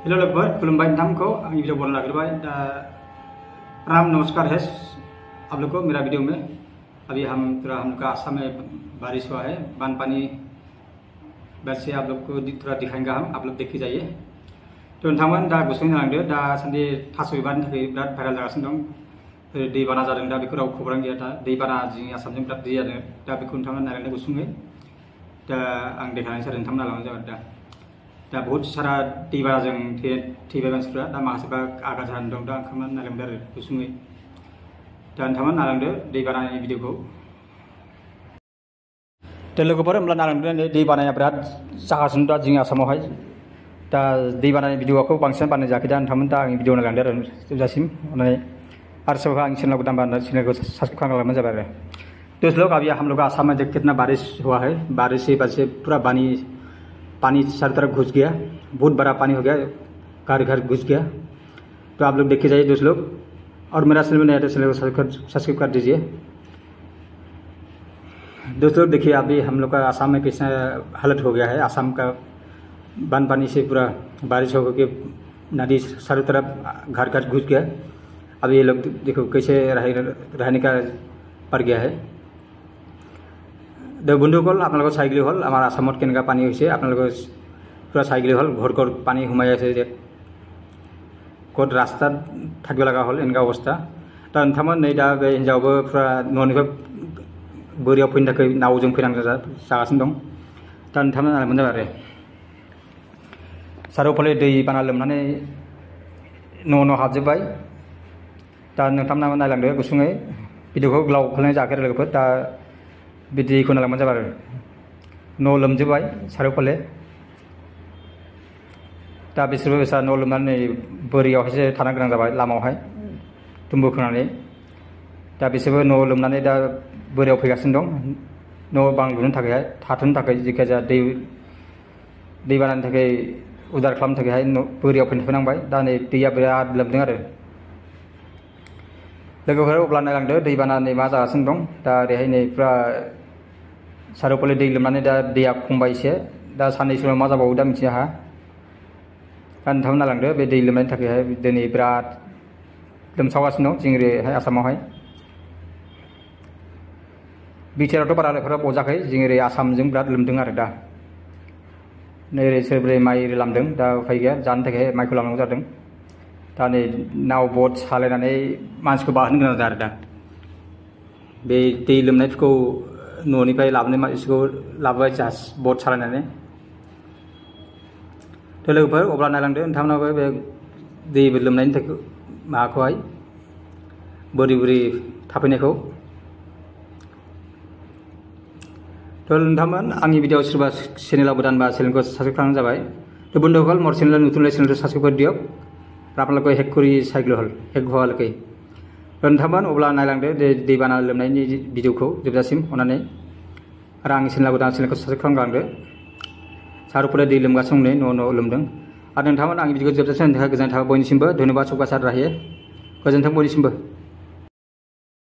Hello लगभग खुलुमबाय नोंथांमोनखौ आंनि वीडियो बनाने लाग्रबाय राम नमस्कार है आप लोग को मेरा वीडियो में। अभी हम लोग का आसाम में बारिश हुआ है, बानपानी वैसे आप लोग को थोड़ा दिखाएंगे हम, आप लोग देखी जाइए। तो नोंथांमोन दा गुसुं जालांदो दा सानदि थास' बिबारनि थाखाय बिराद भाइराल जागासिनो दं। दैबाना जादों दा बेखौ रावबो खौरां गैया। दा दैबाना जोंनि आसामजों बिराद दै जादों दा बेखौ नोंथांमोन नायलांदो गुसुङै। दा आं देखायनोसै आरो नोंथांमोन नायलांबानो जाबाय। दा बहुत सारा दैबानाजों थैबाय मानसिफ्रा, दा माखासेफ्रा आघात जानानै दं। दा नोंथांमोन नायलांदो आरो गुसुङै। दा नोंथांमोन नायलांदो दैबानानि भिडिअखौ। दा लोगोफोर होमब्ला नायलांदो दैबानाया बिराद जागासिनो दा जोंनि आसामावहाय। दा दैबानानि भिडिअखौ बांसिन बानाय जायाखै। दा नोंथांमोन दा आंनि भिडिअ नायलांदो आरो जोबजासिम अननानै। आर सोरबा आंनि चैनल को दान चैनल को सब्सक्राइब खालामना जाबाय आरो। दोस्त लोग अभी हम लोग आसाम में कितना बारिश हुआ है, बारिश से वजह से पूरा पानी चारों तरफ घुस गया, बहुत बड़ा पानी हो गया, घर घर घुस गया। तो आप लोग देखे जाइए दोस्त लोग, और मेरा चैनल में नया तो चैनल को सब्सक्राइब कर दीजिए। दोस्त लोग देखिए अभी हम लोग का आसाम में कैसा हालत हो गया है। आसाम का बानपानी से पूरा बारिश होकर के नदी चारों तरफ घर घर घुस गया। अब ये लोग देखो कैसे रहने का पड़ गया है। तो बंधुসকল আপোনালোকৰ চাইগলি হল আমাৰ আসামত কেনেকা পানী হৈছে, আপোনালোকৰ পুৰা চাইগলি হল, ঘৰ ঘৰ পানী সোমাই আছে যে, ক'ত ৰাস্তাত থাকিব লগা হল এনেকা অৱস্থা। दा नोंथांमोन नै दा बे हिन्जावबो पुरा न'निफ्राय बोरियाव फैनो थाखाय नावजों फैनांगौ जागासिनो दं। दा नोंथांमोन नायलांबानो जाबाय आरो। चारौफाले दै बाना लोमनानै न' हाबजोब्बाय। दा नोंथांमोना नायलांदो गुसुङै भिडिअखौ गोलाव खालामनाय जायाखै लोगोफोर। दा बे दैखौ नायलांबानो जाबाय आरो। न' लोमजोब्बाय चारौफाले। दा बिसोरबो बेसा न' लोमनानै बोरियावहायसो थानो गोनां जाबाय लामायावहाय थुम्बु खोनानै। दा बिसोरबो न' लोमनानै दा बोरियाव फैगासिनो दं न' बां लुनो थाखायहाय, थाथ'नो थाखाय जिखिजाया दैबानानि थाखाय उदार खालामनो थाखायहाय बोरियाव फैनांबाय। दा नै दैया बिराद लोमदों आरो। लोगोफोर अब्ला नायलांदो दैबानानि मा जागासिनो दं। दा ओरैहाय नै पुरा चारौफाले दै लोमनानै दा दैया खमाय एसे। दा साननैसो उनाव मा जाबावो दा मिथिनो हाया। दा नोंथांमोन नायलांदो बे दै लोमनायनि थाखायहाय दिनै बिराद लोमसावगासिनो दं जोंनि ओरैहाय आसामावहाय। बिटिआरआवथ' बारा एफाग्राब अजाखै, जों ओरै आसामजों बिराद लोमदों आरो। दा नै ओरै सोरबा माइ लामदों, दा उफाय गैया जानो थाखाय माइखौ लांनांगौ जादों। दा नै नाव बट सालायनानै मानसिखौ बाहोनो गोनां जादों आरो। दा बे दै लोमनायफोरखौ न'निफ्राय लाबोनाय मानसिखौ लाबोबाय जाहाज बट सालायनानै। थ' लोगोफोर अब्ला नायलांदो नोंथांमोनाबो बे दै लोमनायनि थाखाय माबाखौहाय बोरि थाफैनायखौ। थ' नोंथांमोन आंनि भिडिअ सोरबा चैनलाव गोदानबा चैनलखौ सब्सक्राइब खालामनाय जाबाय। तो बंधुসকল मोर चैनल नतुन चैनल सब्सक्राइब कर दियक, आपनालोक हेक करि साइग्लो हल हेक होआलकै। नोंथांमोन अब्ला नायलांदो दैबाना लोमनायनि भिडिअखौ जोबजासिम अननानै, आरो आंनि चैनलाव गोदान चैनलखौ सब्सक्राइब खालामलांदो। चारौफाले दै लोमगासिनो दं, न' लोमदों। आरो नोंथांमोन आंनि भिडिअखौ जोबजासिम होनायनि थाखाय गोजोननाय थाबाय बयनिसिमबो। धन्यबाद सबका साथ रहिए, गोजोन्थों बयनिसिमबो।